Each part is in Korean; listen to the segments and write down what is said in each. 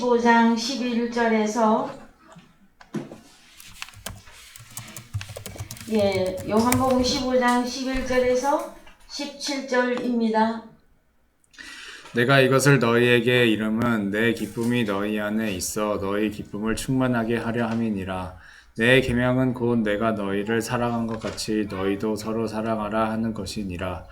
15장 11절에서 요한복음 15장 11절에서 17절입니다. 내가 이것을 너희에게 이름은 내 기쁨이 너희 안에 있어 너희 기쁨을 충만하게 하려 함이니라. 내 계명은 곧 내가 너희를 사랑한 것 같이 너희도 서로 사랑하라 하는 것이니라.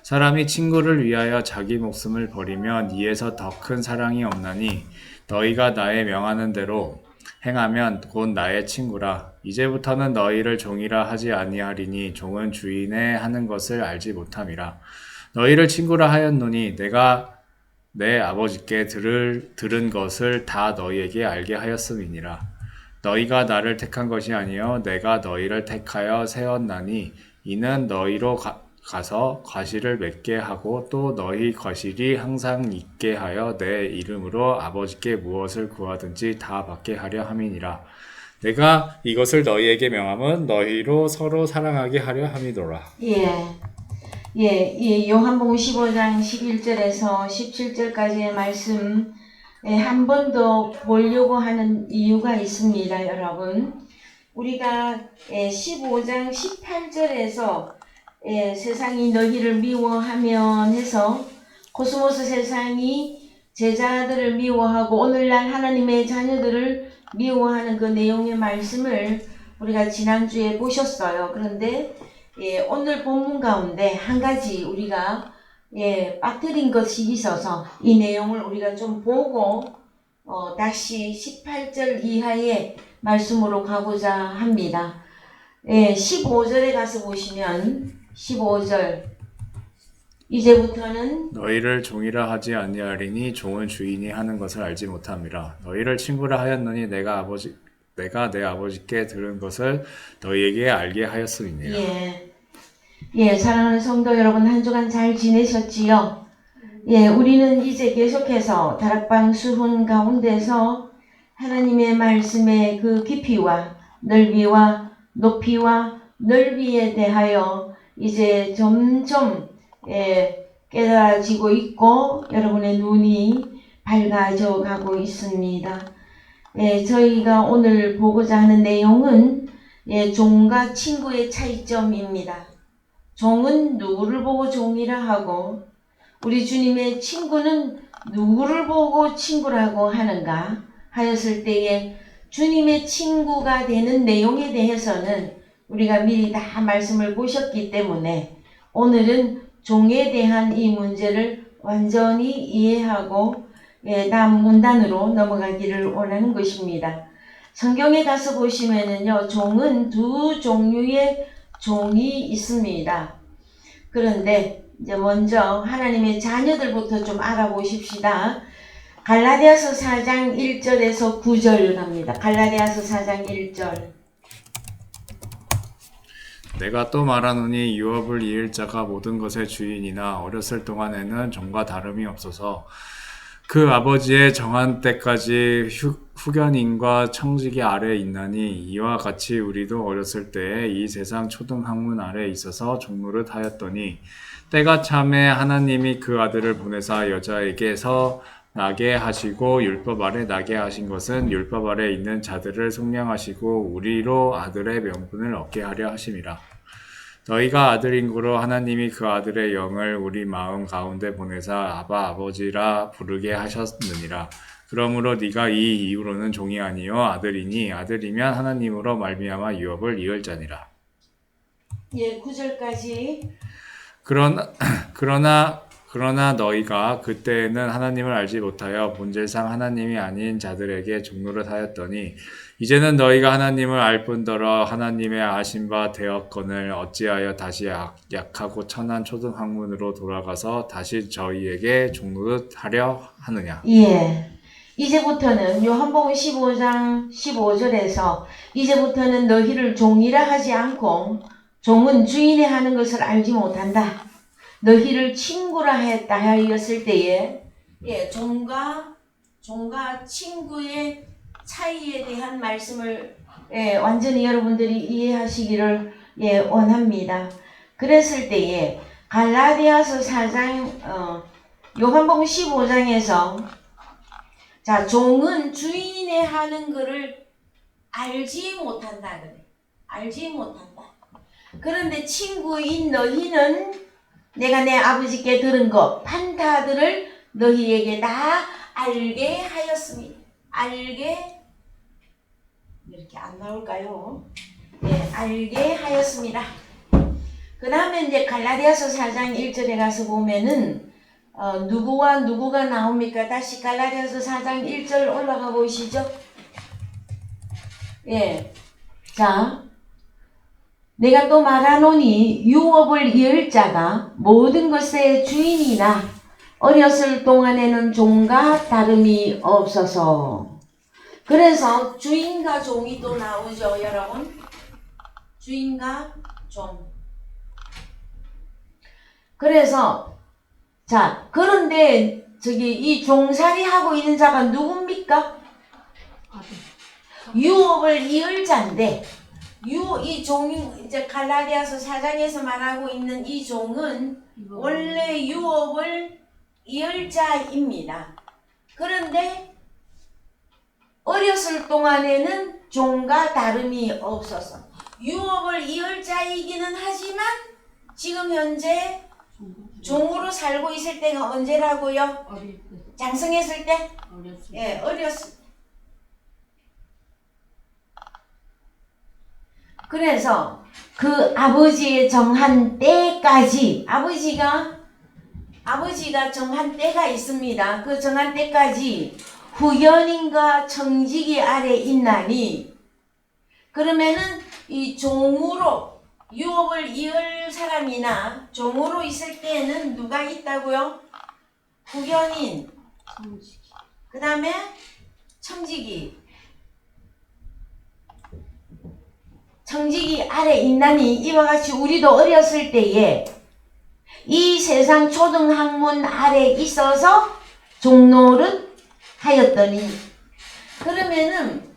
사람이 친구를 위하여 자기 목숨을 버리면 이에서 더 큰 사랑이 없나니 너희가 나의 명하는 대로 행하면 곧 나의 친구라. 이제부터는 너희를 종이라 하지 아니하리니 종은 주인의 하는 것을 알지 못함이라. 너희를 친구라 하였노니 내가 내 아버지께 들은 것을 다 너희에게 알게 하였음이니라. 너희가 나를 택한 것이 아니요 내가 너희를 택하여 세웠나니 이는 너희로 가서 과실을 맺게 하고 또 너희 과실이 항상 있게 하여 내 이름으로 아버지께 무엇을 구하든지 다 받게 하려 함이니라. 내가 이것을 너희에게 명함은 너희로 서로 사랑하게 하려 함이더라. 요한복음 15장 11절에서 17절까지의 말씀 한 번 더 보려고 하는 이유가 있습니다, 여러분. 우리가 15장 18절에서 세상이 너희를 미워하면 해서 코스모스 세상이 제자들을 미워하고 오늘날 하나님의 자녀들을 미워하는 그 내용의 말씀을 우리가 지난주에 보셨어요. 그런데 오늘 본문 가운데 한 가지 우리가 빠뜨린 것이 있어서 이 내용을 우리가 좀 보고 다시 18절 이하의 말씀으로 가고자 합니다. 15절에 가서 보시면 15절 이제부터는 너희를 종이라 하지 아니하리니 종은 주인이 하는 것을 알지 못함이라. 너희를 친구라 하였노니 내가 내 아버지께 들은 것을 너희에게 알게 하였음이니라. 사랑하는 성도 여러분, 한 주간 잘 지내셨지요? 우리는 이제 계속해서 다락방 수훈 가운데서 하나님의 말씀의 그 깊이와 넓이와 높이와 넓이에 대하여 이제 점점 깨달아지고 있고 여러분의 눈이 밝아져 가고 있습니다. 저희가 오늘 보고자 하는 내용은 종과 친구의 차이점입니다. 종은 누구를 보고 종이라 하고 우리 주님의 친구는 누구를 보고 친구라고 하는가 하였을 때에 주님의 친구가 되는 내용에 대해서는 우리가 미리 다 말씀을 보셨기 때문에 오늘은 종에 대한 이 문제를 완전히 이해하고 다음 문단으로 넘어가기를 원하는 것입니다. 성경에 가서 보시면은요, 종은 두 종류의 종이 있습니다. 그런데 이제 먼저 하나님의 자녀들부터 좀 알아보십시다. 갈라디아서 4장 1절에서 9절 갑니다. 갈라디아서 4장 1절. 내가 또 말하노니 유업을 이을 자가 모든 것의 주인이나 어렸을 동안에는 종과 다름이 없어서 그 아버지의 정한 때까지 후견인과 청지기 아래 있나니 이와 같이 우리도 어렸을 때에 이 세상 초등학문 아래 있어서 종노릇 하였더니 때가 참에 하나님이 그 아들을 보내사 여자에게서 나게 하시고 율법 아래 나게 하신 것은 율법 아래 있는 자들을 속량하시고 우리로 아들의 명분을 얻게 하려 하심이라. 너희가 아들인 고로 하나님이 그 아들의 영을 우리 마음 가운데 보내사 아바 아버지라 부르게 하셨느니라. 그러므로 네가 이 이후로는 종이 아니요 아들이니 아들이면 하나님으로 말미암아 유업을 이을 자니라. 9절까지. 그러나 너희가 그때에는 하나님을 알지 못하여 본질상 하나님이 아닌 자들에게 종노릇 하였더니 이제는 너희가 하나님을 알 뿐더러 하나님의 아신 바 되었거늘 어찌하여 다시 약하고 천한 초등학문으로 돌아가서 다시 저희에게 종노릇 하려 하느냐. 이제부터는 요한복음 15장 15절에서 이제부터는 너희를 종이라 하지 않고 종은 주인이 하는 것을 알지 못한다. 너희를 친구라 했다 하였을 때에 종과 친구의 차이에 대한 말씀을 완전히 여러분들이 이해하시기를 원합니다. 그랬을 때에 갈라디아서 4장 요한복음 15장에서 자, 종은 주인의 하는 것을 알지 못한다 그래. 알지 못한다. 그런데 친구인 너희는 내가 내 아버지께 들은 것 판타들을 너희에게 다 알게 하였습니다. 알게 이렇게 안 나올까요? 네, 알게 하였습니다. 그 다음에 이제 갈라디아서 4장 1절에 가서 보면은 누구와 누구가 나옵니까? 다시 갈라디아서 4장 1절 올라가 보시죠. 예. 자, 내가 또 말하노니 유업을 이을 자가 모든 것의 주인이나 어렸을 동안에는 종과 다름이 없어서. 그래서 주인과 종이 또 나오죠, 여러분. 주인과 종. 그래서 자, 그런데 저기 이 종살이 하고 있는 자가 누굽니까? 유업을 이을 자인데 이 종이 이제 갈라디아서 4장에서 말하고 있는 이 종은 원래 유업을 이을 자입니다. 그런데 어렸을 동안에는 종과 다름이 없어서 유업을 이을 자이기는 하지만 지금 현재 종으로 살고 있을 때가 언제라고요? 장성했을 때? 예, 어렸을 때. 그래서 그 아버지의 정한 때까지 아버지가 정한 때가 있습니다. 그 정한 때까지 후견인과 청지기 아래 있나니 그러면은 이 종으로 유업을 이을 사람이나 종으로 있을 때에는 누가 있다고요? 후견인, 그 다음에 청지기 아래 있나니 이와 같이 우리도 어렸을 때에 이 세상 초등학문 아래 있어서 종노릇 하였더니 그러면은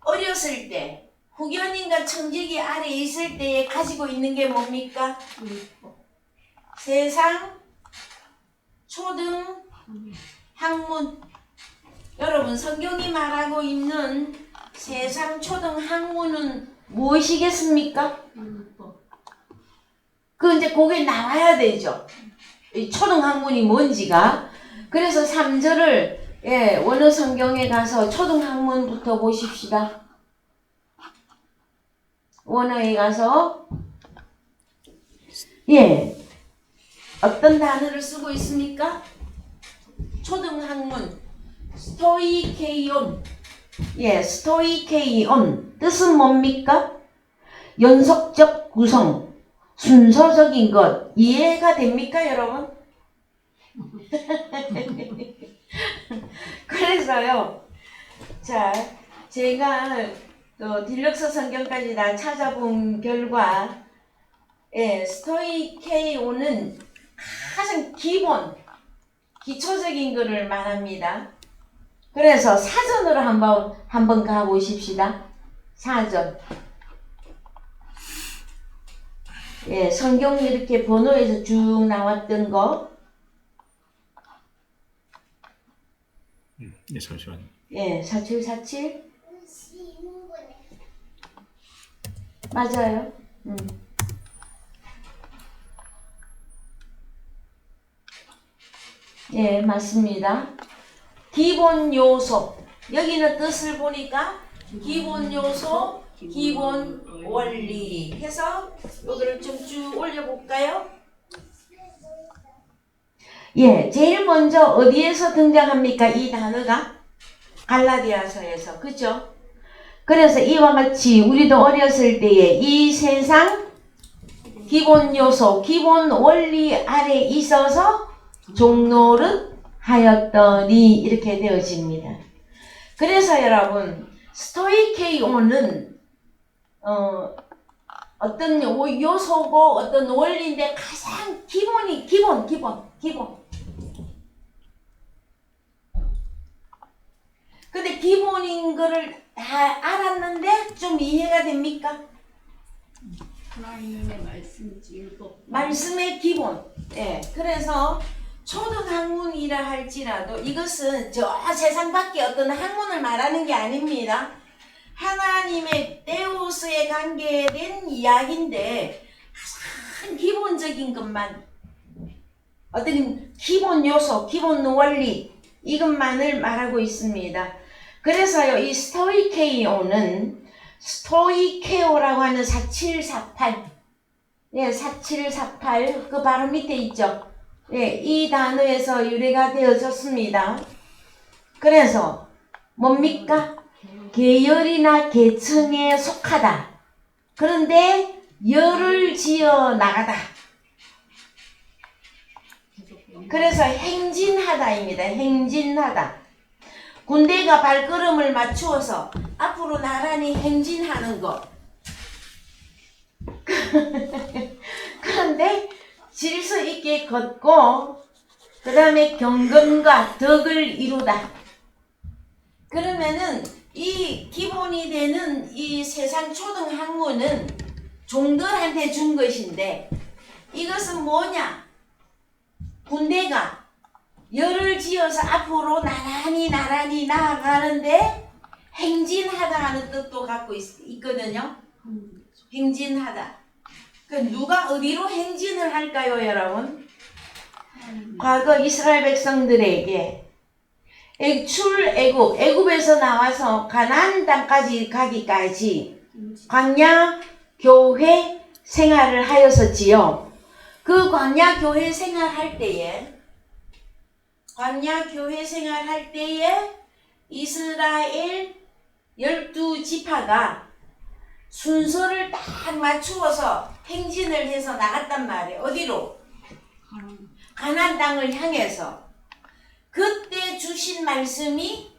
어렸을 때 후견인과 청지기 아래 있을 때에 가지고 있는 게 뭡니까? 세상 초등 학문. 여러분 성경이 말하고 있는 세상 초등 학문은 무엇이겠습니까? 그 이제 거기에 나와야 되죠. 이 초등 학문이 뭔지가. 그래서 3절을 예, 원어 성경에 가서 초등 학문부터 보십시다. 원어에 가서 예, 어떤 단어를 쓰고 있습니까? 초등학문 스토이케이온. 예, 스토이케이온 뜻은 뭡니까? 연속적 구성, 순서적인 것. 이해가 됩니까, 여러분? 그래서요, 자, 제가 또 딜럭스 성경까지 다 찾아본 결과, 예, 스토이케이온은 가장 기초적인 것을 말합니다. 그래서 사전으로 한번 가보십시다. 사전. 예, 성경 이렇게 번호에서 쭉 나왔던 거. 예, 잠시만요. 예, 4747. 맞아요. 예, 맞습니다. 기본 요소. 여기는 뜻을 보니까 기본 요소, 기본 원리 해서 여기를 좀 쭉 올려볼까요? 예, 제일 먼저 어디에서 등장합니까? 이 단어가? 갈라디아서에서. 그죠? 그래서 이와 같이 우리도 어렸을 때에 이 세상 기본 요소, 기본 원리 아래 있어서 종노릇 하였더니 이렇게 되어집니다. 그래서 여러분 스토이케이온은 어떤 요소고 어떤 원리인데 가장 기본. 근데 기본인 거를 다 알았는데 좀 이해가 됩니까? 하나님의 말씀이지 율법. 말씀의 기본. 예. 그래서 초등학문이라 할지라도 이것은 저 세상 밖의 어떤 학문을 말하는 게 아닙니다. 하나님의 데우스의 관계에 대한 이야기인데 가장 기본적인 것만, 어떤 기본 요소, 기본 원리, 이것만을 말하고 있습니다. 그래서요, 이 스토이케오는 스토이케오라고 하는 4748, 예, 4748, 그 바로 밑에 있죠. 예, 이 단어에서 유래가 되어졌습니다. 그래서 뭡니까? 계열이나 계층에 속하다. 그런데 열을 지어 나가다. 그래서 행진하다입니다. 행진하다. 군대가 발걸음을 맞추어서 앞으로 나란히 행진하는 것. 그런데 질서 있게 걷고 그 다음에 경건과 덕을 이루다. 그러면은 이 기본이 되는 이 세상 초등학문은 종들한테 준 것인데, 이것은 뭐냐? 군대가 열을 지어서 앞으로 나란히 나아가는데 행진하다 하는 뜻도 갖고 있거든요. 행진하다. 그 누가 어디로 행진을 할까요, 여러분? 과거 이스라엘 백성들에게 애굽에서 나와서 가나안 땅까지 가기까지 광야 교회 생활을 하였었지요. 그 광야 교회 생활할 때에 이스라엘 12지파가 순서를 딱 맞추어서 행진을 해서 나갔단 말이에요. 어디로? 가나안 땅을 향해서. 그때 주신 말씀이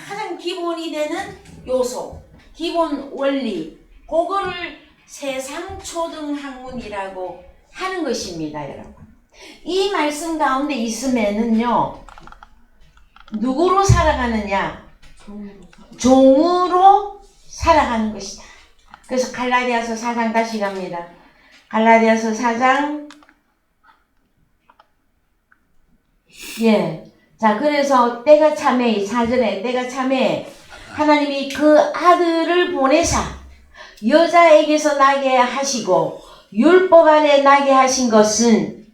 가장 기본이 되는 요소, 기본 원리, 그거를 세상 초등학문이라고 하는 것입니다, 여러분. 이 말씀 가운데 있으면은요, 누구로 살아가느냐? 종으로 살아가는 것이다. 그래서 갈라디아서 4장 다시 갑니다. 갈라디아서 4장. 예. 자, 그래서 때가 참에, 4절에 때가 참에 하나님이 그 아들을 보내사 여자에게서 나게 하시고 율법 아래 나게 하신 것은,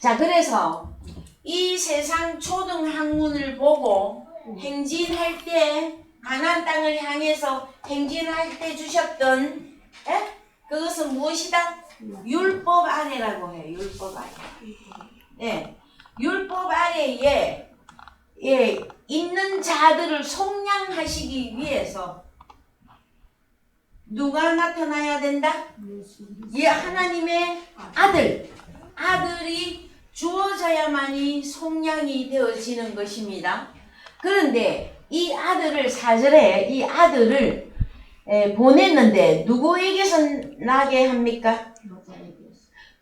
자, 그래서 이 세상 초등학문을 보고 행진할 때, 가나안 땅을 향해서 행진할 때 주셨던, 그것은 무엇이다? 율법 아래라고 해요. 율법 아래. 예. 율법 아래에 있는 자들을 속량하시기 위해서 누가 나타나야 된다? 예, 하나님의 아들이 주어져야만이 속량이 되어지는 것입니다. 그런데 이 아들을 4절에 이 아들을 보냈는데 누구에게서 나게 합니까?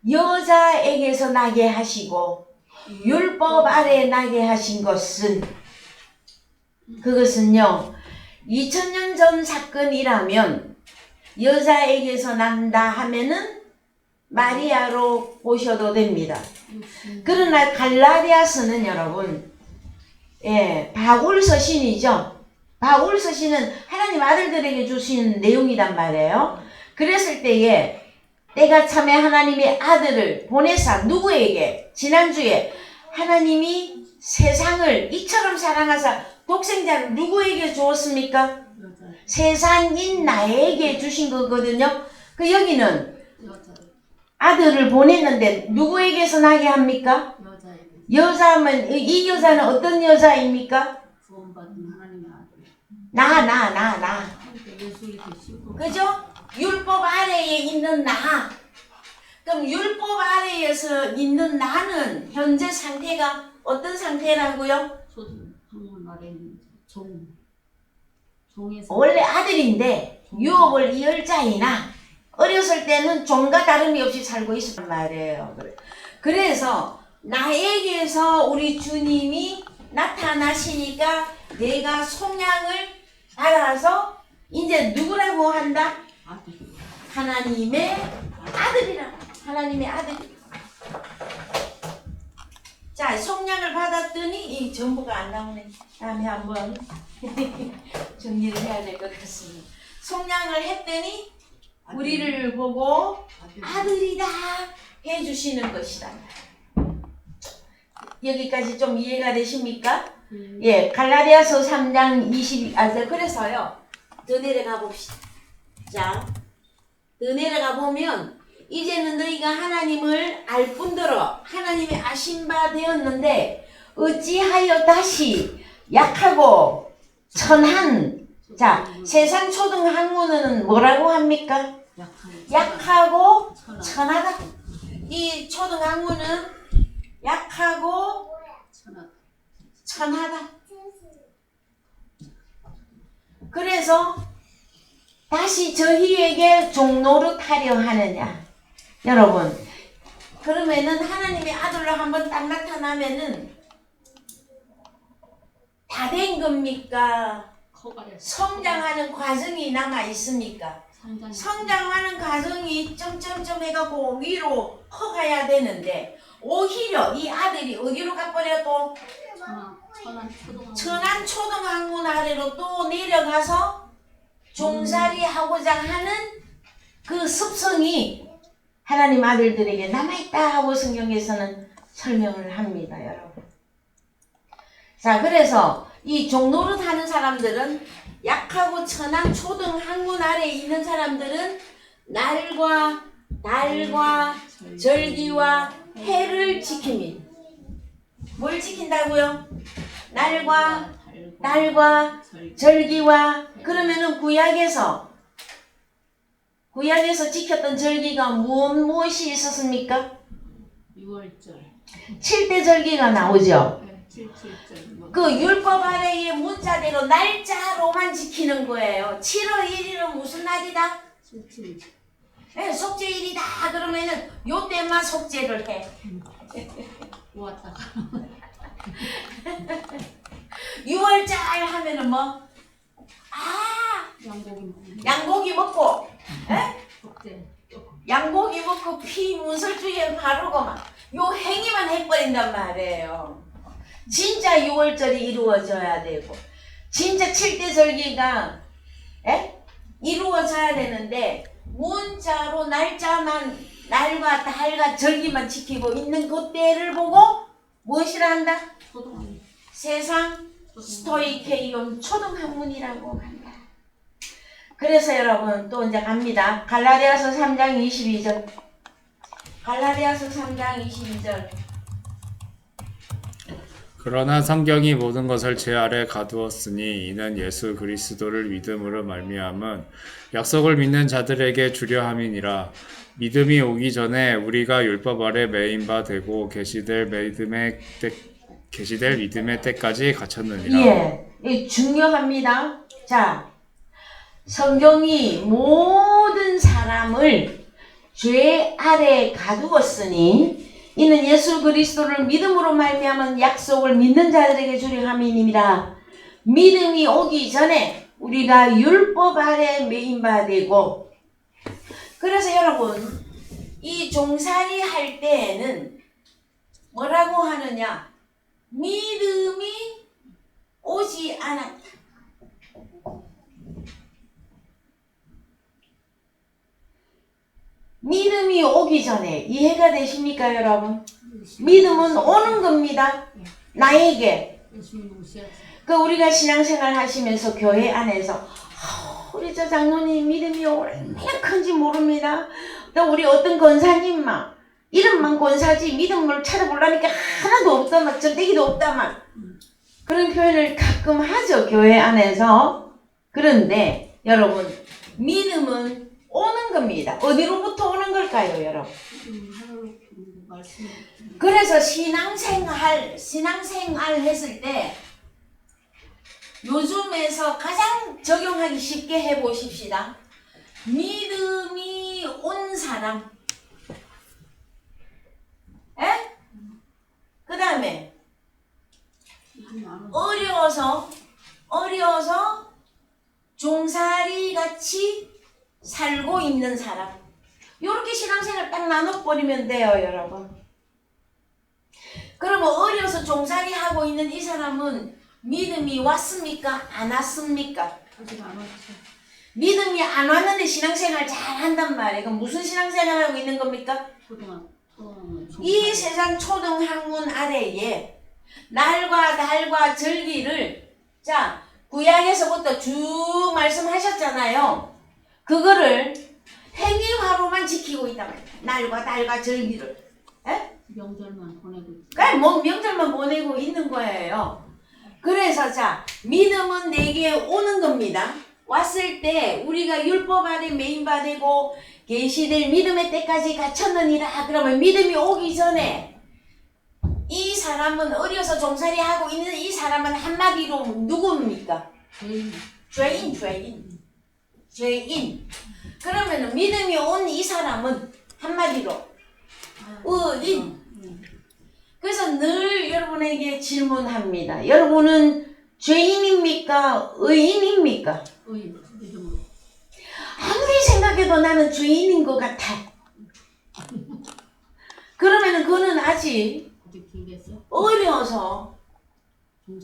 여자에게서 나게 하시고 율법 아래 나게 하신 것은, 그것은요 2000년 전 사건이라면 여자에게서 난다 하면은 마리아로 보셔도 됩니다. 그러나 갈라디아서는 여러분, 바울 서신이죠. 바울 서신은 하나님 아들들에게 주신 내용이란 말이에요. 그랬을 때에 때가 참에 하나님의 아들을 보내사 누구에게? 지난주에 하나님이 세상을 이처럼 사랑하사 독생자를 누구에게 주었습니까? 세상인 나에게 주신 거거든요. 그 여기는 아들을 보냈는데 누구에게서 나게 합니까? 여자면 이 여자는 어떤 여자입니까? 나. 그죠? 율법 아래에 있는 나. 그럼 율법 아래에서 있는 나는 현재 상태가 어떤 상태라고요? 원래 아들인데 유업을 이을 자이나 어렸을 때는 종과 다름이 없이 살고 있었단 말이에요. 그래서 나에게서 우리 주님이 나타나시니까 내가 속량을 받아서 이제 누구라고 한다? 하나님의 아들이라고. 하나님의 아들. 자, 속량을 받았더니 이 전부가 안 나오네. 다음에 한번 정리를 해야 될 것 같습니다. 속량을 했더니 우리를 보고 아들이다 해주시는 것이다. 여기까지 좀 이해가 되십니까? 예, 갈라디아서 3장 20, 그래서요. 더 내려가 봅시다. 자, 더 내려가 보면 이제는 너희가 하나님을 알 뿐더러 하나님의 아신 바 되었는데 어찌하여 다시 약하고 천한, 자, 세상 초등 학문은 뭐라고 합니까? 약하고 천하다. 이 초등 학문은 약하고 천하다. 그래서 다시 저희에게 종노릇 하려 하느냐. 여러분, 그러면은 하나님의 아들로 한번 딱 나타나면은 다 된 겁니까? 성장하는 과정이 남아 있습니까? 성장하는 과정이 점점점 해갖고 위로 커가야 되는데 오히려 이 아들이 어디로 가버려도 천안 초등학문 아래로 또 내려가서 종살이 하고자 하는 그 습성이 하나님 아들들에게 남아있다 하고 성경에서는 설명을 합니다, 여러분. 자, 그래서 이 종노릇 하는 사람들은 약하고 천한 초등학문 아래에 있는 사람들은 날과 달과 절기와 해를 지킵니다. 뭘 지킨다고요? 날과 달과 절기와, 그러면은 구약에서 지켰던 절기가 무엇이 있었습니까? 6월절. 7대 절기가 나오죠. 네, 7.7절. 그 율법 아래의 문자대로 날짜로만 지키는 거예요. 7월 1일은 무슨 날이다? 7.7. 네, 속죄일이다. 그러면은 요 때만 속죄를 해. 모았다가 6월달 하면은 뭐? 아, 양고기 먹고, 속죄. 양고기 먹고 피 문설주에 바르고 막 요 행위만 해버린단 말이에요. 진짜 6월절이 이루어져야 되고, 진짜 7대 절기가 이루어져야 되는데 문자로 날짜만, 날과 달과 절기만 지키고 있는 그때를 보고 무엇이라 한다? 초등학교. 세상 스토이케이온 초등학문이라고 한다. 그래서 여러분 또 이제 갑니다. 갈라디아서 3장 22절. 갈라디아서 3장 22절. 그러나 성경이 모든 것을 제 아래 가두었으니 이는 예수 그리스도를 믿음으로 말미암은 약속을 믿는 자들에게 주려 함이니라. 믿음이 오기 전에 우리가 율법 아래 매인 바 되고 계시될 믿음의 때까지 갇혔느니라. 예, 이 중요합니다. 자, 성경이 모든 사람을 죄 아래 가두었으니 이는 예수 그리스도를 믿음으로 말미암은 약속을 믿는 자들에게 주려 함이니라. 믿음이 오기 전에 우리가 율법 아래 매인 바 되고, 그래서 여러분 이 종살이 할 때에는 뭐라고 하느냐? 믿음이 오지 않았다. 믿음이 오기 전에 이해가 되십니까, 여러분? 믿음은 오는 겁니다. 나에게. 그 우리가 신앙생활 하시면서 교회 안에서 우리 저 장로님 믿음이 얼마나 큰지 모릅니다. 또 우리 어떤 권사님만 이름만 권사지 믿음을 찾아보려니까 하나도 없다만, 절대기도 없다만, 그런 표현을 가끔 하죠, 교회 안에서. 그런데 여러분, 믿음은 오는 겁니다. 어디로부터 오는 걸까요, 여러분? 그래서 신앙생활 했을 때 요즘에서 가장 적용하기 쉽게 해보십시다. 믿음이 온 사람, 그 다음에 어려워서 종살이 같이 살고 있는 사람, 요렇게 신앙생활 딱 나눠버리면 돼요, 여러분. 그러면 어려서 종살이 하고 있는 이 사람은 믿음이 왔습니까? 안 왔습니까? 아직 안 왔어. 믿음이 안 왔는데 신앙생활 잘 한단 말이에요. 그럼 무슨 신앙생활 하고 있는 겁니까? 이 세상 초등학문 아래에 날과 절기를 자 구약에서부터 쭉 말씀하셨잖아요. 그거를 행위화로만 지키고 있단 말이에요. 날과 절기를. 에? 명절만 보내고 있어. 그러니까 뭐 명절만 보내고 있는 거예요. 그래서 자 믿음은 내게 오는 겁니다. 왔을 때 우리가 율법 아래 매인받고 계시될 믿음의 때까지 갇혔느니라. 그러면 믿음이 오기 전에 이 사람은 어려서 종살이 하고 있는 이 사람은 한마디로 누굽니까? 죄인. 그러면 믿음이 온 이 사람은 한마디로 의인. 그래서 늘 여러분에게 질문합니다. 여러분은 죄인입니까? 의인입니까? 의인 믿음으로. 아무리 생각해도 나는 죄인인 것 같아. 그러면은 그는 아직 어디 길겠어? 어려서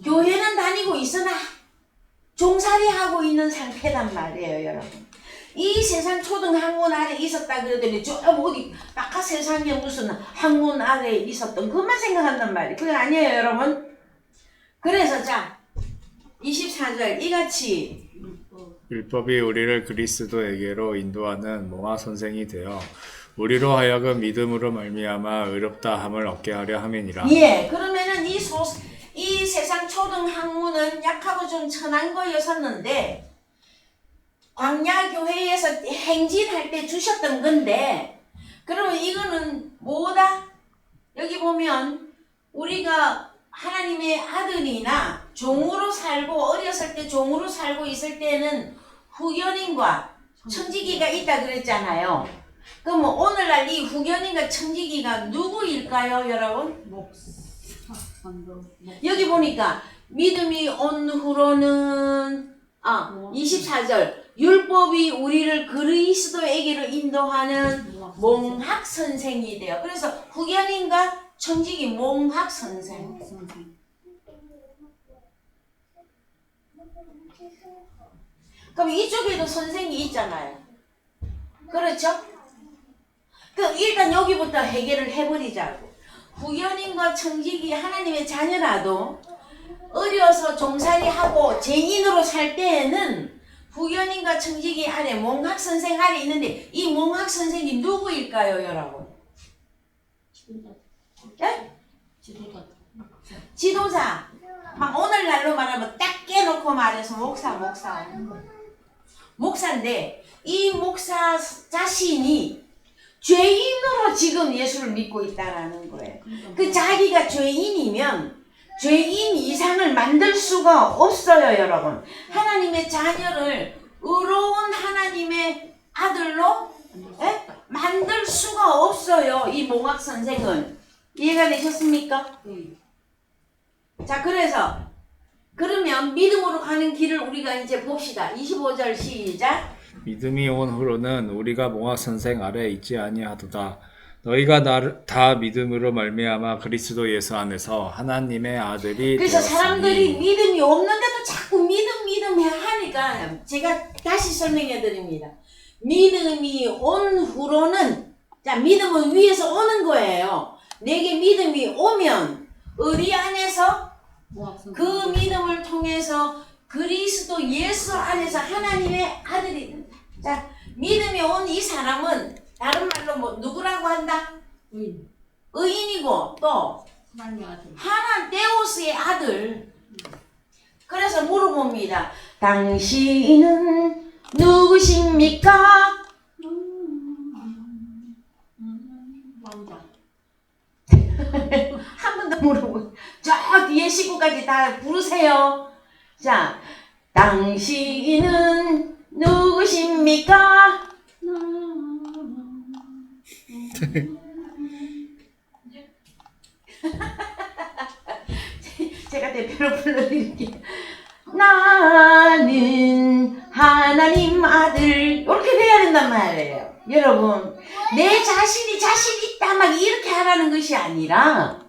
교회는 다니고 있으나 종살이 하고 있는 상태단 말이에요, 여러분. 이 세상 초등학문 아래 있었다 그러더니 저 어디 아까 세상에 무슨 학문 아래 있었던 그것만 생각한단 말이에요. 그게 아니에요, 여러분. 그래서 자 24절 이같이 율법이 우리를 그리스도에게로 인도하는 몽화 선생이 되어 우리로 하여금 믿음으로 말미암아 의롭다함을 얻게 하려 함이니라. 예, 그러면은 이 세상 초등학문은 약하고 좀 천한 거였었는데 광야 교회에서 행진할 때 주셨던 건데 그러면 이거는 뭐다? 여기 보면 우리가 하나님의 아들이나 종으로 살고 어렸을 때 종으로 살고 있을 때는 후견인과 청지기가 있다 그랬잖아요. 그럼 오늘날 이 후견인과 청지기가 누구일까요, 여러분? 여기 보니까 믿음이 온 후로는 24절 율법이 우리를 그리스도에게로 인도하는 몽학 선생이 돼요. 그래서 후견인과 청지기 몽학 선생. 그럼 이쪽에도 선생이 있잖아요. 그렇죠? 그럼 일단 여기부터 해결을 해버리자고. 후견인과 청지기 하나님의 자녀라도 어려서 종살이하고 죄인으로 살 때에는 후견인과 청지기 아래 몽학 선생 아래 있는데 이 몽학 선생이 누구일까요, 여러분? 예? 지도자. 막 오늘날로 말하면 딱 깨놓고 말해서 목사인데 이 목사 자신이 죄인으로 지금 예수를 믿고 있다라는 거예요. 그 자기가 죄인이면 죄인 이상을 만들 수가 없어요, 여러분. 하나님의 자녀를 의로운 하나님의 아들로 만들 수가 없어요. 이 몽학 선생은. 이해가 되셨습니까? 자, 그래서 그러면 믿음으로 가는 길을 우리가 이제 봅시다. 25절 시작. 믿음이 온 후로는 우리가 몽학 선생 아래 있지 아니하도다. 너희가 다 믿음으로 말미암아 그리스도 예수 안에서 하나님의 아들이 그래서 되었으니. 사람들이 믿음이 없는데도 자꾸 믿음 하니까 제가 다시 설명해 드립니다. 믿음이 온 후로는 자 믿음은 위에서 오는 거예요. 내게 믿음이 오면 우리 안에서 그 믿음을 통해서 그리스도 예수 안에서 하나님의 아들이 된다. 자 믿음이 온 이 사람은 다른 말로 뭐 누구라고 한다? 의인이고 또 하나 데오스의 아들. 그래서 물어봅니다. 당신은 누구십니까? 한 번 더 물어보. 저 뒤에 식구까지 다 부르세요. 자, 당신은 누구십니까? 제가 대표로 불러드릴게요. 나는 하나님 아들. 이렇게 돼야 된단 말이에요. 여러분, 내 자신이 자신 있다 막 이렇게 하라는 것이 아니라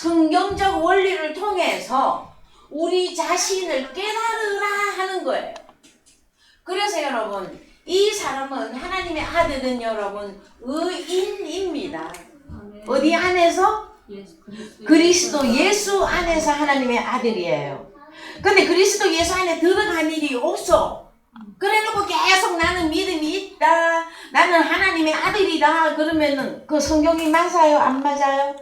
성경적 원리를 통해서 우리 자신을 깨달으라 하는 거예요. 그래서 여러분, 이 사람은 하나님의 아들은 여러분 의인입니다. 어디 안에서? 그리스도 예수 안에서 하나님의 아들이에요. 근데 그리스도 예수 안에 들어간 일이 없어. 그래놓고 계속 나는 믿음이 있다, 나는 하나님의 아들이다 그러면은 그 성경이 맞아요? 안 맞아요?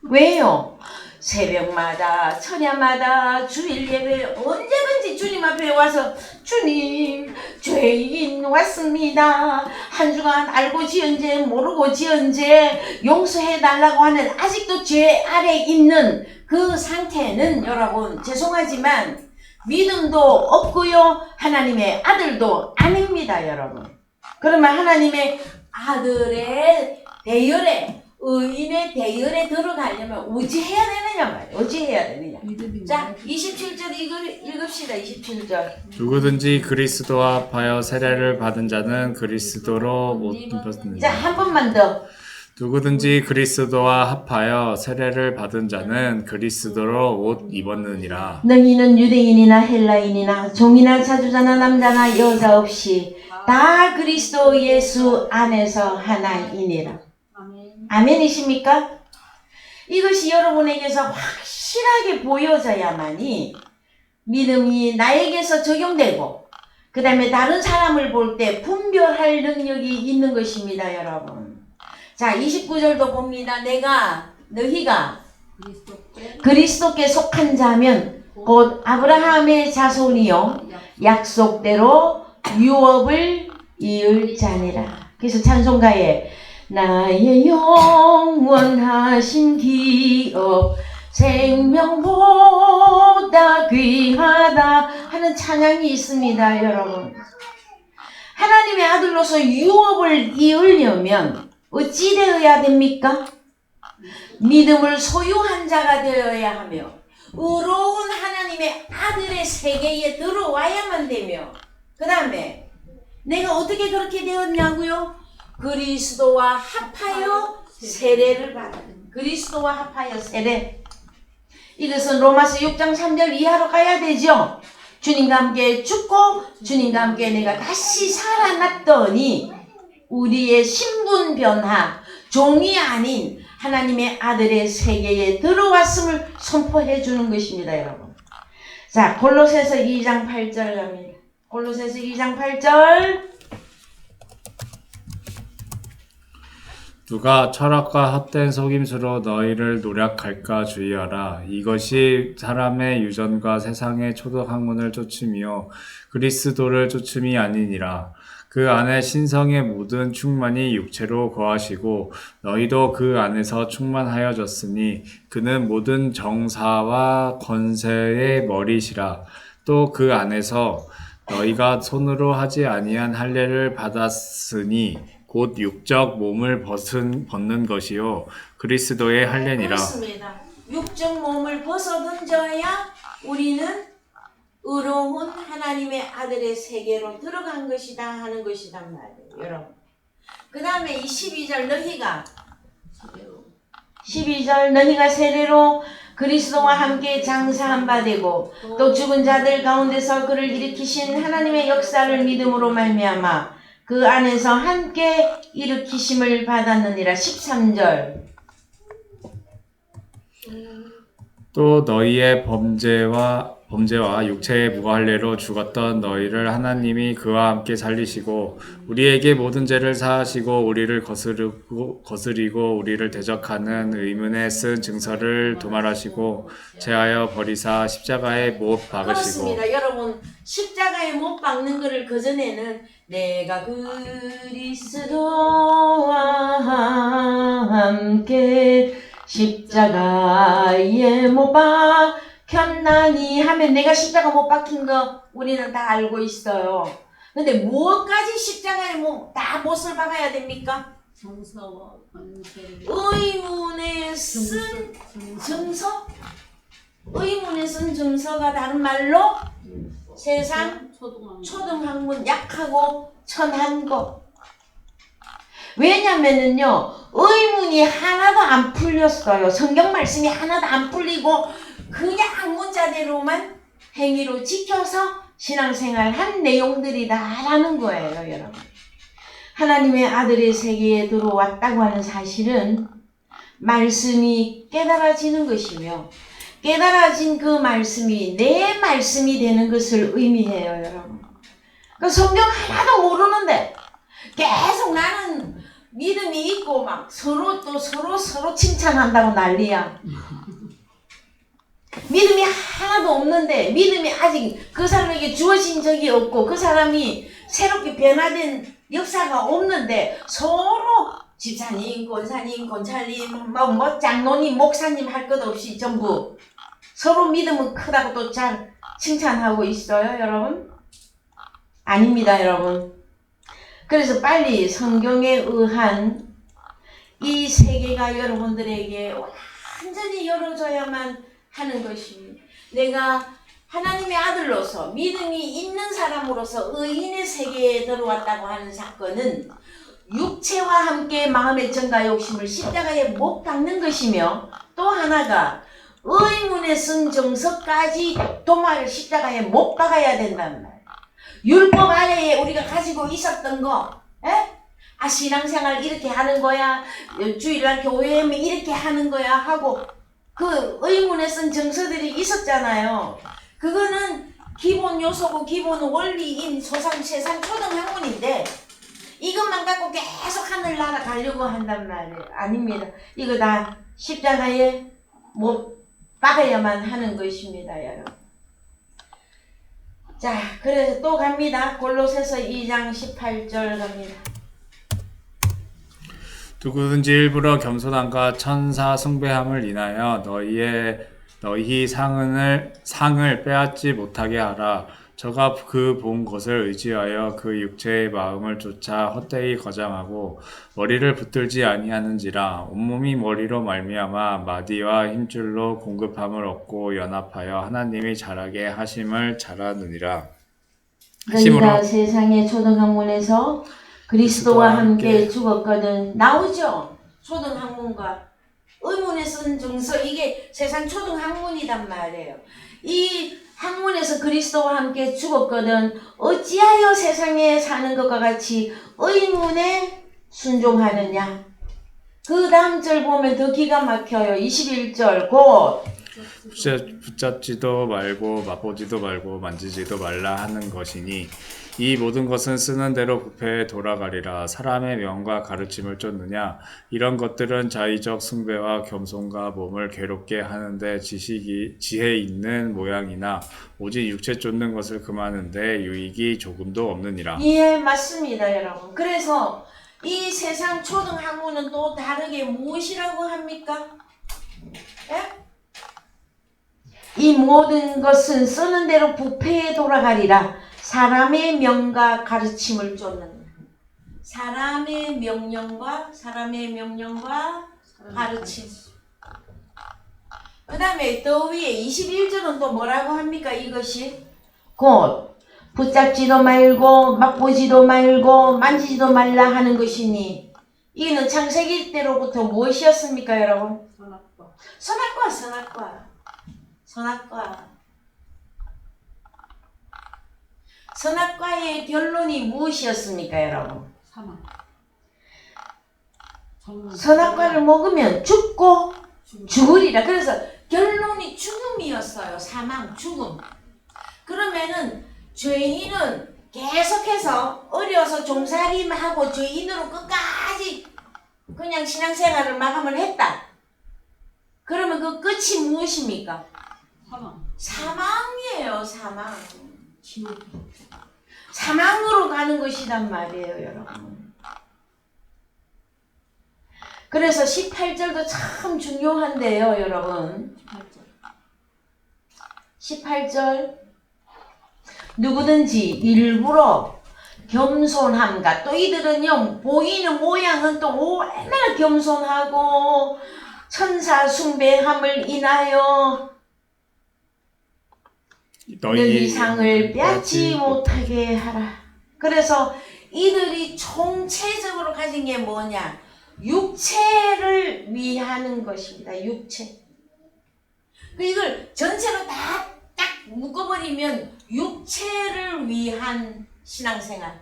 왜요? 새벽마다 천야마다 주일 예배 언제든지 주님 앞에 와서 주님 죄인 왔습니다, 한 주간 알고 지은 죄 모르고 지은 죄 용서해 달라고 하는 아직도 죄 아래 있는 그 상태는 여러분 죄송하지만 믿음도 없고요 하나님의 아들도 아닙니다. 여러분, 그러면 하나님의 아들의 대열에 의인의 대열에 들어가려면 어찌해야 되느냐 말이에요. 어찌해야 되느냐. 자 27절 읽읍시다. 27절. 누구든지 그리스도와 합하여 세례를 받은 자는 그리스도로 옷 입었느니라. 자 한 번만 더. 누구든지 그리스도와 합하여 세례를 받은 자는 그리스도로 옷 입었느니라. 너희는 유대인이나 헬라인이나 종이나 자주자나 남자나 여자 없이 다 그리스도 예수 안에서 하나이니라. 아멘이십니까? 이것이 여러분에게서 확실하게 보여져야만이 믿음이 나에게서 적용되고 그 다음에 다른 사람을 볼 때 분별할 능력이 있는 것입니다. 여러분, 자 29절도 봅니다. 너희가 그리스도께 속한 자면 곧 아브라함의 자손이요 약속대로 유업을 이을 자니라. 그래서 찬송가에 나의 영원하신 기업 생명보다 귀하다 하는 찬양이 있습니다. 여러분, 하나님의 아들로서 유업을 이으려면 어찌 되어야 됩니까? 믿음을 소유한 자가 되어야 하며 의로운 하나님의 아들의 세계에 들어와야만 되며 그 다음에 내가 어떻게 그렇게 되었냐고요? 그리스도와 합하여 세례를 받아. 그리스도와 합하여 세례. 이것은 로마서 6장 3절 이하로 가야 되죠. 주님과 함께 죽고 주님과 함께 내가 다시 살아났더니 우리의 신분 변화, 종이 아닌 하나님의 아들의 세계에 들어왔음을 선포해 주는 것입니다. 여러분, 자 골로새서 2장 8절 갑니다. 골로새서 2장 8절. 누가 철학과 헛된 속임수로 너희를 노략할까 주의하라. 이것이 사람의 유전과 세상의 초도 학문을 쫓음이요 그리스도를 쫓음이 아니니라. 그 안에 신성의 모든 충만이 육체로 거하시고 너희도 그 안에서 충만하여졌으니 그는 모든 정사와 권세의 머리시라. 또 그 안에서 너희가 손으로 하지 아니한 할례를 받았으니 곧 육적 몸을 벗는 것이요 그리스도의 할례니라. 그렇습니다. 육적 몸을 벗어던져야 우리는 의로운 하나님의 아들의 세계로 들어간 것이다 하는 것이란 말이에요. 여러분, 그 다음에 이 12절 너희가 12절 너희가 세례로 그리스도와 함께 장사한 바 되고 또 죽은 자들 가운데서 그를 일으키신 하나님의 역사를 믿음으로 말미암아 그 안에서 함께 일으키심을 받았느니라. 13절. 또 너희의 범죄와 육체의 무할례로 죽었던 너희를 하나님이 그와 함께 살리시고 우리에게 모든 죄를 사하시고 우리를 거스리고 우리를 대적하는 의문에 쓴 증서를 도말하시고 제하여 버리사 십자가에 못 박으시고. 그렇습니다. 여러분, 십자가에 못 박는 것을 그전에는 내가 그리스도와 함께 십자가에 못 박혔나니 하면 내가 십자가 못 박힌 거 우리는 다 알고 있어요. 근데 무엇까지 십자가에 다 못을 박아야 됩니까? 정서와 권세를 의문에 쓴 증서? 의문에 쓴 증서가 다른 말로 세상 초등학문 약하고 천한 것. 왜냐면은요, 의문이 하나도 안 풀렸어요. 성경 말씀이 하나도 안 풀리고 그냥 문자대로만 행위로 지켜서 신앙생활 한 내용들이다라는 거예요, 여러분. 하나님의 아들의 세계에 들어왔다고 하는 사실은 말씀이 깨달아지는 것이며 깨달아진 그 말씀이 내 말씀이 되는 것을 의미해요, 여러분. 그 성경 하나도 모르는데 계속 나는 믿음이 있고 막 서로 칭찬한다고 난리야. 믿음이 하나도 없는데 믿음이 아직 그 사람에게 주어진 적이 없고 그 사람이 새롭게 변화된 역사가 없는데 서로 집사님, 권사님, 권찰님, 뭐 장로님, 목사님 할 것 없이 전부 서로 믿음은 크다고 또 잘 칭찬하고 있어요, 여러분? 아닙니다, 여러분. 그래서 빨리 성경에 의한 이 세계가 여러분들에게 완전히 열어져야만 하는 것입니다. 내가 하나님의 아들로서 믿음이 있는 사람으로서 의인의 세계에 들어왔다고 하는 사건은 육체와 함께 마음의 정과 욕심을 십자가에 못 박는 것이며 또 하나가 의문에 쓴 정서까지 도마를 십자가에 못 박아야 된다는 말이에요. 율법 아래에 우리가 가지고 있었던 거, 아 신앙생활 이렇게 하는 거야, 주일날 교회에 이렇게 하는 거야 하고 그 의문에 쓴 정서들이 있었잖아요. 그거는 기본 요소고 기본 원리인 세상 초등학문인데 이것만 갖고 계속 하늘나라 가려고 한단 말이에요. 아닙니다. 이거 다 십자가에 못 박아야만 하는 것입니다, 여러분. 자, 그래서 또 갑니다. 골로새서 2장 18절 갑니다. 누구든지 일부러 겸손함과 천사 숭배함을 인하여 너희 상을 빼앗지 못하게 하라. 저가 그 본 것을 의지하여 그 육체의 마음을 쫓아 헛되이 거장하고 머리를 붙들지 아니하는지라. 온몸이 머리로 말미암아 마디와 힘줄로 공급함을 얻고 연합하여 하나님이 잘하게 하심을 잘하느니라. 그러니까 세상의 초등학문에서 그리스도와 함께 죽었거든. 나오죠? 초등학문과 의문에 쓴 정서, 이게 세상 초등학문이단 말이에요. 이 학문에서 그리스도와 함께 죽었거든. 어찌하여 세상에 사는 것과 같이 의문에 순종하느냐. 그 다음 절 보면 더 기가 막혀요. 21절 곧 붙잡지도 말고 맛보지도 말고 만지지도 말라 하는 것이니 이 모든 것은 쓰는 대로 부패에 돌아가리라. 사람의 명과 가르침을 쫓느냐. 이런 것들은 자의적 숭배와 겸손과 몸을 괴롭게 하는데 지혜 있는 모양이나 오직 육체 쫓는 것을 금하는데 유익이 조금도 없느니라. 예, 맞습니다, 여러분. 그래서 이 세상 초등학문은 또 다르게 무엇이라고 합니까? 예? 이 모든 것은 쓰는 대로 부패에 돌아가리라. 사람의 명과 가르침을 쫓는 사람의 명령과 가르침. 그 다음에 더 위에 21절은 또 뭐라고 합니까? 이것이 곧 붙잡지도 말고 맛보지도 말고 만지지도 말라 하는 것이니 이는 창세기 때로부터 무엇이었습니까, 여러분? 선악과. 선악과의 결론이 무엇이었습니까, 여러분? 사망. 선악과를 먹으면 죽고 죽으리라. 그래서 결론이 죽음이었어요. 사망, 죽음. 그러면은 죄인은 계속해서 어려서 종살이하고 죄인으로 끝까지 그냥 신앙생활을 마감을 했다. 그러면 그 끝이 무엇입니까? 사망이에요, 사망. 사망으로 가는 것이란 말이에요, 여러분. 그래서 18절도 참 중요한데요, 여러분. 18절 누구든지 일부러 겸손함과 또 이들은요 보이는 모양은 또 얼마나 겸손하고 천사 숭배함을 인하여 너희 상을 빼앗지 못하게 하라. 그래서 이들이 총체적으로 가진 게 뭐냐? 육체를 위하는 것입니다. 육체. 이걸 전체로 다 딱 묶어버리면 육체를 위한 신앙생활.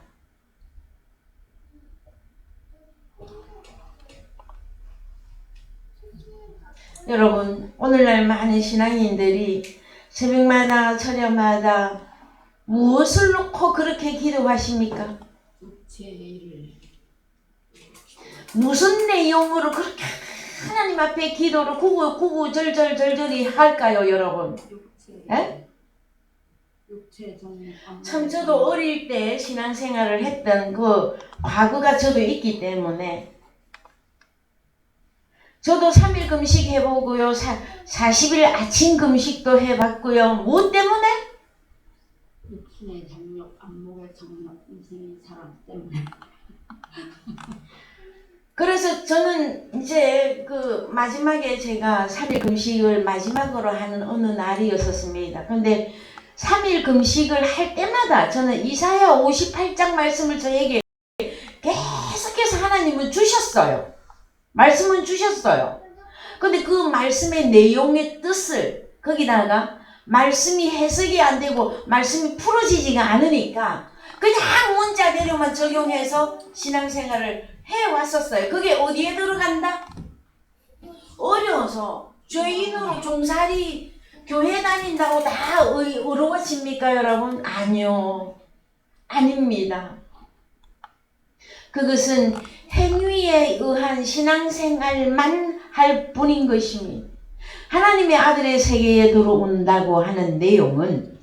여러분, 오늘날 많은 신앙인들이 새벽마다 저녁마다 무엇을 놓고 그렇게 기도하십니까? 육체를 무슨 내용으로 그렇게 하나님 앞에 기도를 구구절절절절히 할까요, 여러분? 에? 육체 좀 참 저도 어릴 때 신앙생활을 했던 그 과거가 저도 있기 때문에 저도 3일 금식 해보고요. 40일 아침 금식도 해봤고요. 무엇 때문에? 육신의 정욕, 안목의 정욕, 인생의 사랑 때문에. 그래서 저는 이제 그 마지막에 제가 3일 금식을 마지막으로 하는 어느 날이었었습니다. 근데 3일 금식을 할 때마다 저는 이사야 58장 말씀을 저에게 계속해서 하나님은 주셨어요. 말씀은 주셨어요. 근데 그 말씀의 내용의 뜻을 거기다가 말씀이 해석이 안 되고 말씀이 풀어지지가 않으니까 그냥 문자대로만 적용해서 신앙생활을 해왔었어요. 그게 어디에 들어간다? 어려워서 죄인으로 종살이 교회 다닌다고 다 어려워집니까 여러분? 아니요. 아닙니다. 그것은 행위에 의한 신앙생활만 할 뿐인 것입니다. 하나님의 아들의 세계에 들어온다고 하는 내용은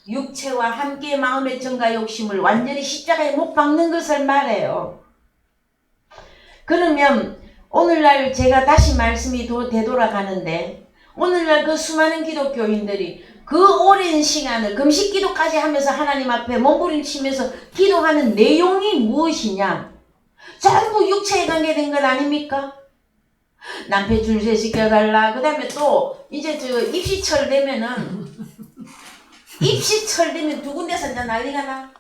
육체와 함께 마음의 정과 욕심을 완전히 십자가에 못 박는 것을 말해요. 그러면 오늘날 제가 다시 말씀이 되돌아가는데 오늘날 그 수많은 기독교인들이 그 오랜 시간을 금식 기도까지 하면서 하나님 앞에 몸부림치면서 기도하는 내용이 무엇이냐? 전부 육체에 관계된 것 아닙니까? 남편 출세시켜달라. 그 다음에 또 이제 저 입시철 되면은 입시철 되면 두 군데서 이제 난리가 나.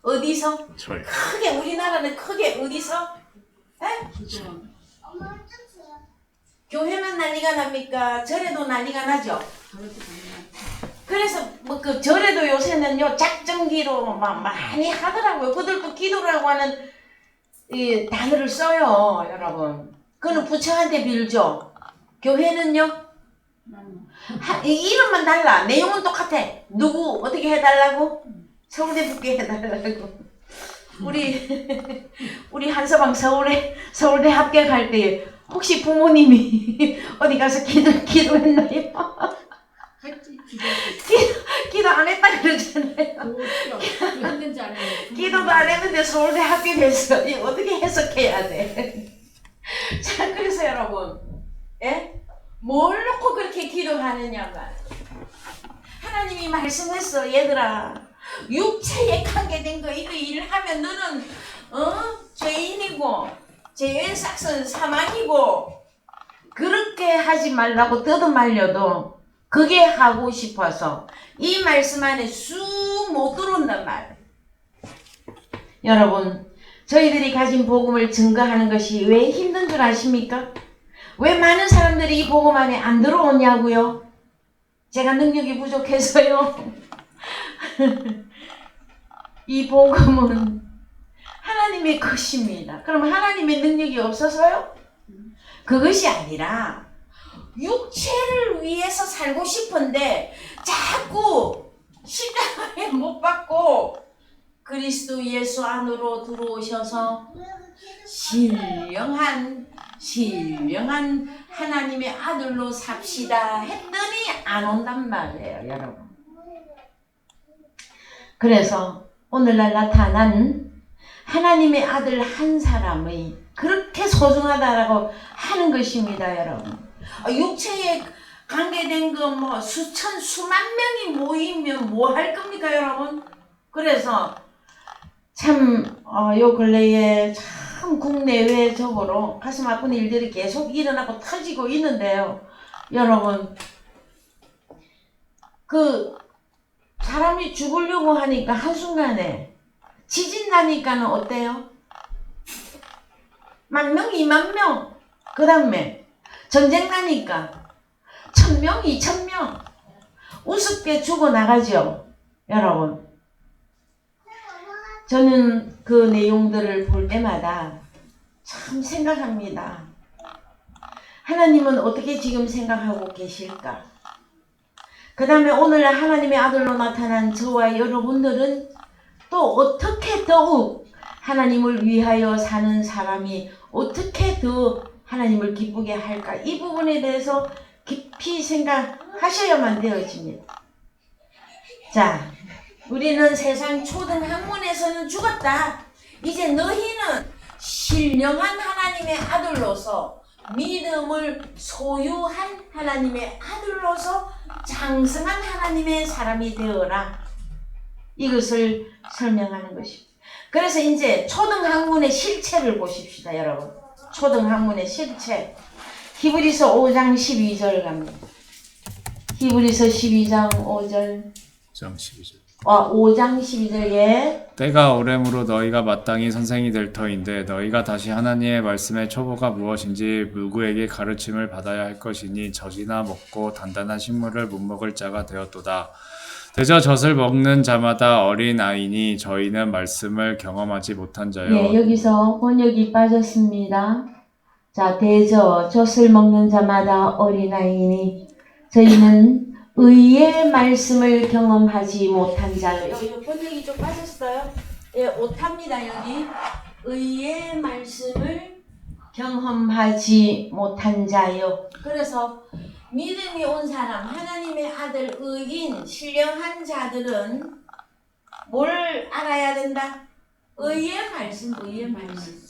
어디서? 저요. 크게 우리나라는 크게 어디서? 에? 지금 교회만 난리가 납니까? 절에도 난리가 나죠. 저렇게 되면 그래서 뭐 그 절에도 요새는요 작정기도 막 많이 하더라고요. 그들도 기도라고 하는 이 단어를 써요, 여러분. 그는 부처한테 빌죠. 교회는요 이 이름만 달라. 내용은 똑같아. 누구 어떻게 해달라고? 서울대 붙게 해달라고. 우리 한서방 서울대 합격할 때 혹시 부모님이 어디 가서 기도했나요? 했지 기도 안 했다 그러잖아요. 했는지 안 했는지 기도도 안 했는데 서울대 합격했어. 이거 어떻게 해석해야 돼? 자, 그래서 여러분, 예? 뭘 놓고 그렇게 기도하느냐가 하나님이 말씀했어. 얘들아, 육체에 관계된 거 이거 일을 하면 너는 죄인이고 죄의 삭은 사망이고 그렇게 하지 말라고 떠듬말려도 그게 하고 싶어서 이 말씀 안에 쑥 못 들어온단 말이에요. 여러분, 저희들이 가진 복음을 증거하는 것이 왜 힘든 줄 아십니까? 왜 많은 사람들이 이 복음 안에 안 들어오냐고요? 제가 능력이 부족해서요. 이 복음은 하나님의 것입니다. 그럼 하나님의 능력이 없어서요? 그것이 아니라 육체를 위해서 살고 싶은데 자꾸 십자가에 못 박고 그리스도 예수 안으로 들어오셔서 신령한 하나님의 아들로 삽시다 했더니 안 온단 말이에요, 여러분. 그래서 오늘날 나타난 하나님의 아들 한 사람의 그렇게 소중하다라고 하는 것입니다, 여러분. 육체에 관계된 거 뭐 수만 명이 모이면 뭐 할 겁니까, 여러분? 그래서 참 요 근래에 참 국내외적으로 가슴 아픈 일들이 계속 일어나고 터지고 있는데요, 여러분. 그 사람이 죽으려고 하니까 한순간에 지진 나니까는 어때요? 10,000명, 20,000명. 그 다음에 전쟁 나니까 1,000명, 2,000명. 우습게 죽어나가죠. 여러분. 저는 그 내용들을 볼 때마다 참 생각합니다. 하나님은 어떻게 지금 생각하고 계실까? 그 다음에 오늘 하나님의 아들로 나타난 저와 여러분들은 또 어떻게 더욱 하나님을 위하여 사는 사람이 어떻게 더 하나님을 기쁘게 할까? 이 부분에 대해서 깊이 생각하셔야만 되어집니다. 자, 우리는 세상 초등학문에서는 죽었다. 이제 너희는 신령한 하나님의 아들로서 믿음을 소유한 하나님의 아들로서 장성한 하나님의 사람이 되어라. 이것을 설명하는 것입니다. 그래서 이제 초등학문의 실체를 보십시다, 여러분. 초등학문의 실체. 히브리서 5장 12절 갑니다. 히브리서 12장 5절. 5장 12절. 5장 12절에 때가 오래므로 너희가 마땅히 선생이 될 터인데 너희가 다시 하나님의 말씀의 초보가 무엇인지 누구에게 가르침을 받아야 할 것이니 젖이나 먹고 단단한 식물을 못 먹을 자가 되었도다. 대저 젖을 먹는 자마다 어린 아이니 저희는 말씀을 경험하지 못한 자요. 예, 여기서 번역이 빠졌습니다. 자, 대저 젖을 먹는 자마다 어린아이니 저희는 의의 말씀을 경험하지 못한 자요. 여기 번역이 좀 빠졌어요. 예, 오탑니다. 여기 의의 말씀을 경험하지 못한 자요. 그래서 믿음이 온 사람, 하나님의 아들 의인, 신령한 자들은 뭘 알아야 된다? 의의 말씀, 의의 말씀.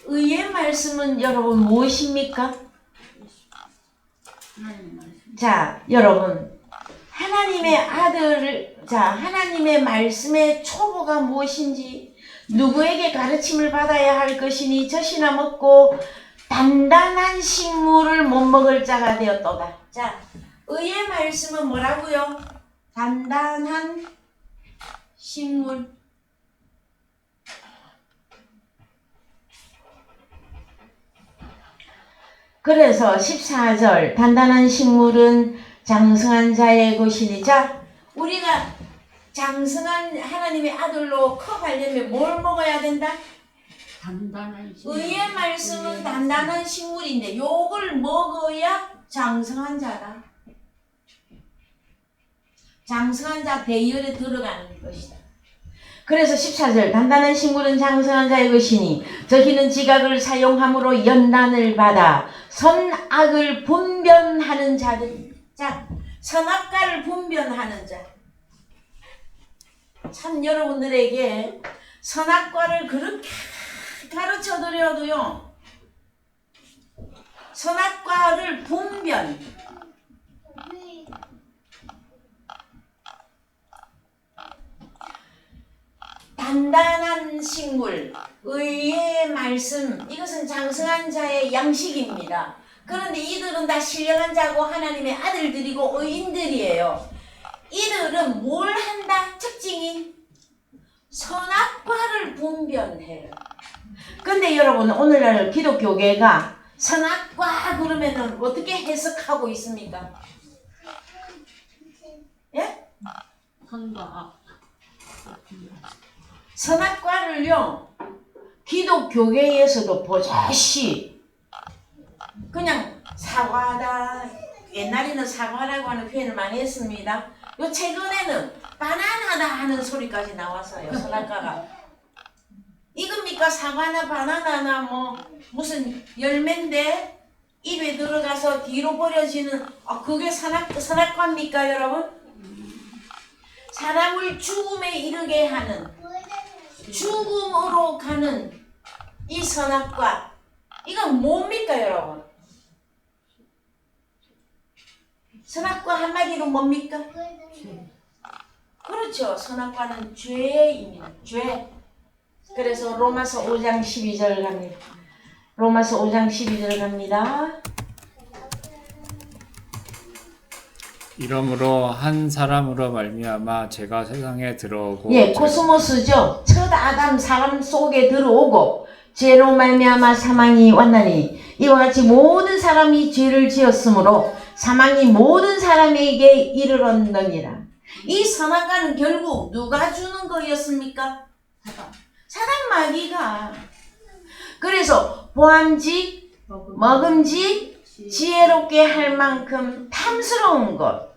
의의 말씀은 여러분 무엇입니까? 자, 여러분, 하나님의 아들을, 하나님의 말씀의 초보가 무엇인지, 누구에게 가르침을 받아야 할 것이니 젖이나 먹고 단단한 식물을 못 먹을 자가 되었도다. 자, 의의 말씀은 뭐라고요? 단단한 식물. 그래서 14절 단단한 식물은 장성한 자의 것이니. 자, 우리가 장성한 하나님의 아들로 커가려면 뭘 먹어야 된다? 단단한 식물. 의의 말씀은 단단한 식물인데 요걸 먹어야 장성한 자다. 장성한 자 대열에 들어가는 것이다. 그래서 14절 단단한 식물은 장성한 자의 것이니 저희는 지각을 사용함으로 연단을 받아 선악을 분별하는 자들. 자, 선악과를 분별하는 자. 참 여러분들에게 선악과를 그렇게 가르쳐 드려도요, 선악과를 분별, 단단한 식물, 의의 말씀, 이것은 장성한 자의 양식입니다. 그런데 이들은 다 신령한 자고 하나님의 아들들이고 의인들이에요. 이들은 뭘 한다? 특징이 선악과를 분별해요. 근데 여러분, 오늘날 기독교계가 선악과 그러면은 어떻게 해석하고 있습니까? 예? 선과 악. 선악과를요, 기독교계에서도 보자시 그냥 사과다, 옛날에는 사과라고 하는 표현을 많이 했습니다. 요 최근에는 바나나다 하는 소리까지 나왔어요. 선악과가 이겁니까? 사과나 바나나나 뭐 무슨 열매인데 입에 들어가서 뒤로 버려지는, 그게 선악과입니까 여러분? 사람을 죽음에 이르게 하는, 죽음으로 가는 이 선악과, 이건 뭡니까 여러분? 선악과 한마디로 뭡니까? 그렇죠. 선악과는 죄입니다. 죄. 그래서 로마서 5장 12절 갑니다. 로마서 5장 12절 갑니다. 이러므로 한 사람으로 말미암아 죄가 세상에 들어오고 예, 코스모스죠. 첫 아담 사람 속에 들어오고 죄로 말미암아 사망이 왔나니 이와 같이 모든 사람이 죄를 지었으므로 사망이 모든 사람에게 이르렀느니라. 이 선악과는 결국 누가 주는 거였습니까? 사단 마귀가. 그래서 보암직, 먹음직, 지혜롭게 할 만큼 탐스러운 것.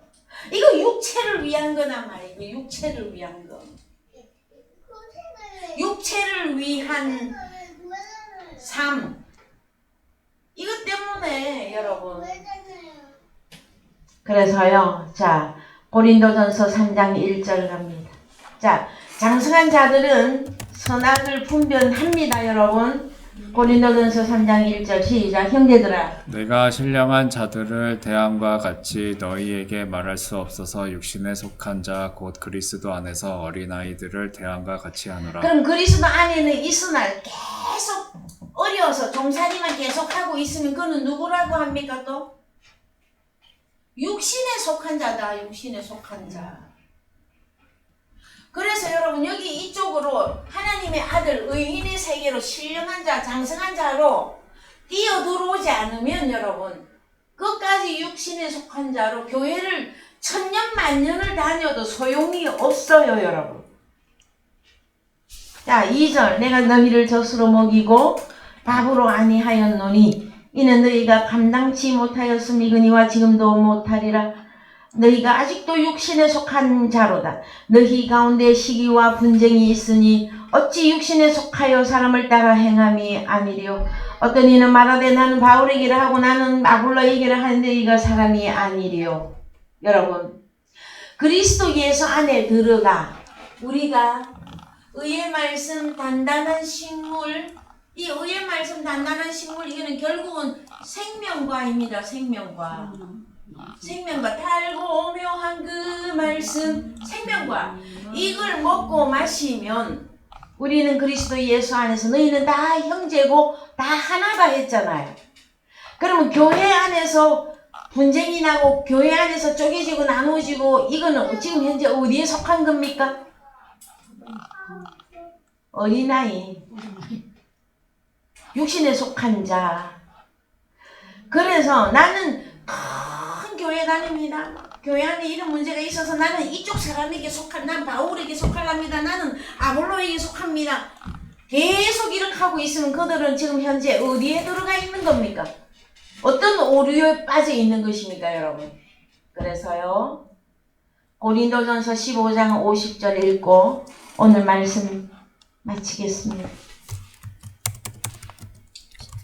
이거 육체를 위한 거나 말이고 육체를 위한 거. 육체를 위한 삶. 이것 때문에 여러분. 그래서요. 자, 고린도전서 3장 1절 갑니다. 자, 장성한 자들은 선악을 분별합니다, 여러분. 고린도전서 3장 1절 시작. 형제들아, 내가 신령한 자들을 대함과 같이 너희에게 말할 수 없어서 육신에 속한 자 곧 그리스도 안에서 어린아이들을 대함과 같이 하노라. 그럼 그리스도 안에는 있으나 계속 어려워서 종살이만 계속 하고 있으면 그는 누구라고 합니까 또? 육신에 속한 자다. 육신에 속한 자. 그래서 여러분 여기 이쪽으로 하나님의 아들 의인의 세계로 신령한 자, 장성한 자로 뛰어들어오지 않으면 여러분 끝까지 육신에 속한 자로 교회를 천년 만년을 다녀도 소용이 없어요, 여러분. 자, 2절 내가 너희를 젖으로 먹이고 밥으로 아니하였노니 이는 너희가 감당치 못하였음이거니와 지금도 못하리라. 너희가 아직도 육신에 속한 자로다. 너희 가운데 시기와 분쟁이 있으니 어찌 육신에 속하여 사람을 따라 행함이 아니리요. 어떤 이는 말하되 나는 바울에게를 하고 나는 아볼로에게를 하는데 이가 사람이 아니리요. 여러분, 그리스도 예수 안에 들어가 우리가 의의 말씀 단단한 식물, 이 의의 말씀 단단한 식물, 이거는 결국은 생명과입니다. 생명과. 생명과 달고 묘한 그 말씀, 생명과. 이걸 먹고 마시면 우리는 그리스도 예수 안에서 너희는 다 형제고 다 하나다 했잖아요. 그러면 교회 안에서 분쟁이 나고 교회 안에서 쪼개지고 나눠지고 이거는 지금 현재 어디에 속한 겁니까? 어린아이. 육신에 속한 자. 그래서 나는 큰 교회 다닙니다. 교회 안에 이런 문제가 있어서 나는 이쪽 사람에게 난 바울에게 속할랍니다. 나는 아볼로에게 속합니다. 계속 이렇게 하고 있으면 그들은 지금 현재 어디에 들어가 있는 겁니까? 어떤 오류에 빠져 있는 것입니까, 여러분? 그래서요, 고린도전서 15장 50절 읽고 오늘 말씀 마치겠습니다.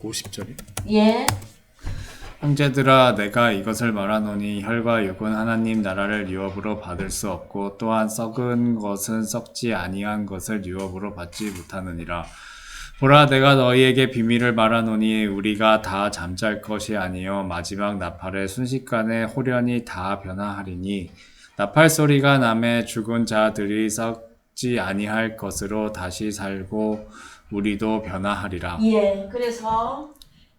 50절이? 예. 형제들아 내가 이것을 말하노니 혈과 육은 하나님 나라를 유업으로 받을 수 없고 또한 썩은 것은 썩지 아니한 것을 유업으로 받지 못하느니라. 보라 내가 너희에게 비밀을 말하노니 우리가 다 잠잘 것이 아니요 마지막 나팔에 순식간에 호련히 다 변화하리니 나팔 소리가 나매 죽은 자들이 썩지 아니할 것으로 다시 살고 우리도 변화하리라. 예. 그래서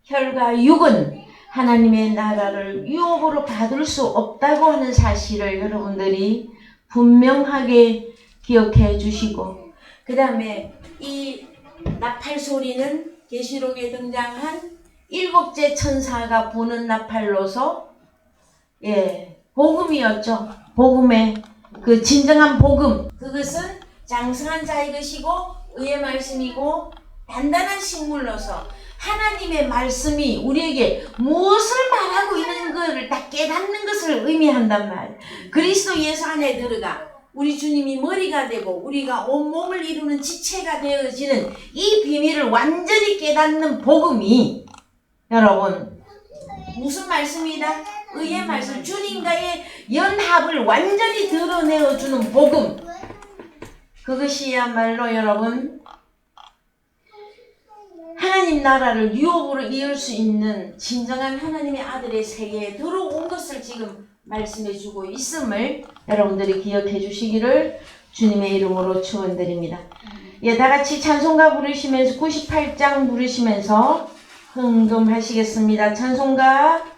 혈과 육은 하나님의 나라를 유업으로 받을 수 없다고 하는 사실을 여러분들이 분명하게 기억해 주시고, 그 다음에 이 나팔 소리는 계시록에 등장한 7째 천사가 부는 나팔로서 복음이었죠. 복음의 그 진정한 복음, 그것은 장성한 자의 것이고 의의 말씀이고 단단한 식물로서 하나님의 말씀이 우리에게 무엇을 말하고 있는 것을 다 깨닫는 것을 의미한단 말이에요. 그리스도 예수 안에 들어가 우리 주님이 머리가 되고 우리가 온몸을 이루는 지체가 되어지는 이 비밀을 완전히 깨닫는 복음이 여러분 무슨 말씀이다? 의의 말씀, 주님과의 연합을 완전히 드러내어주는 복음. 그것이야말로 여러분 하나님 나라를 유업으로 이을 수 있는 진정한 하나님의 아들의 세계에 들어온 것을 지금 말씀해주고 있음을 여러분들이 기억해 주시기를 주님의 이름으로 축원드립니다. 예, 다 같이 찬송가 부르시면서 98장 부르시면서 흥금하시겠습니다. 찬송가